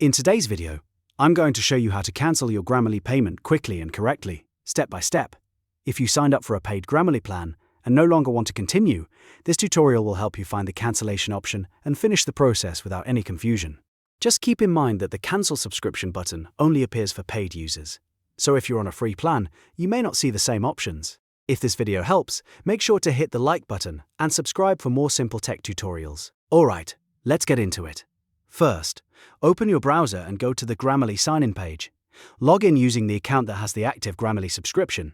In today's video, I'm going to show you how to cancel your Grammarly payment quickly and correctly, step by step. If you signed up for a paid Grammarly plan and no longer want to continue, this tutorial will help you find the cancellation option and finish the process without any confusion. Just keep in mind that the cancel subscription button only appears for paid users. So if you're on a free plan, you may not see the same options. If this video helps, make sure to hit the like button and subscribe for more simple tech tutorials. Alright, let's get into it. First, open your browser and go to the Grammarly sign-in page. Log in using the account that has the active Grammarly subscription.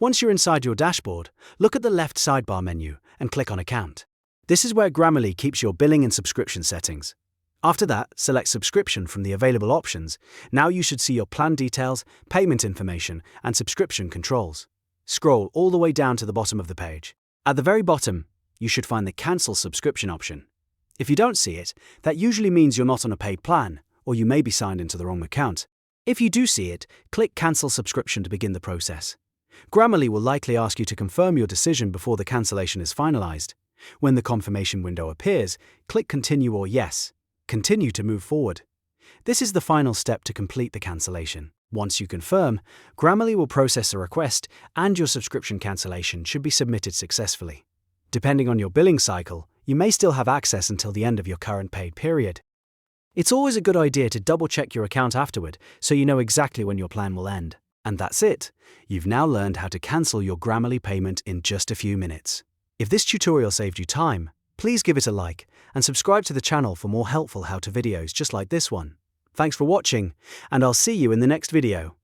Once you're inside your dashboard, look at the left sidebar menu and click on Account. This is where Grammarly keeps your billing and subscription settings. After that, select Subscription from the available options. Now you should see your plan details, payment information, and subscription controls. Scroll all the way down to the bottom of the page. At the very bottom, you should find the Cancel Subscription option. If you don't see it, that usually means you're not on a paid plan, or you may be signed into the wrong account. If you do see it, click Cancel Subscription to begin the process. Grammarly will likely ask you to confirm your decision before the cancellation is finalized. When the confirmation window appears, click Continue or Yes. Continue to move forward. This is the final step to complete the cancellation. Once you confirm, Grammarly will process a request and your subscription cancellation should be submitted successfully. Depending on your billing cycle, you may still have access until the end of your current paid period. It's always a good idea to double-check your account afterward so you know exactly when your plan will end. And that's it. You've now learned how to cancel your Grammarly payment in just a few minutes. If this tutorial saved you time, please give it a like and subscribe to the channel for more helpful how-to videos just like this one. Thanks for watching, and I'll see you in the next video.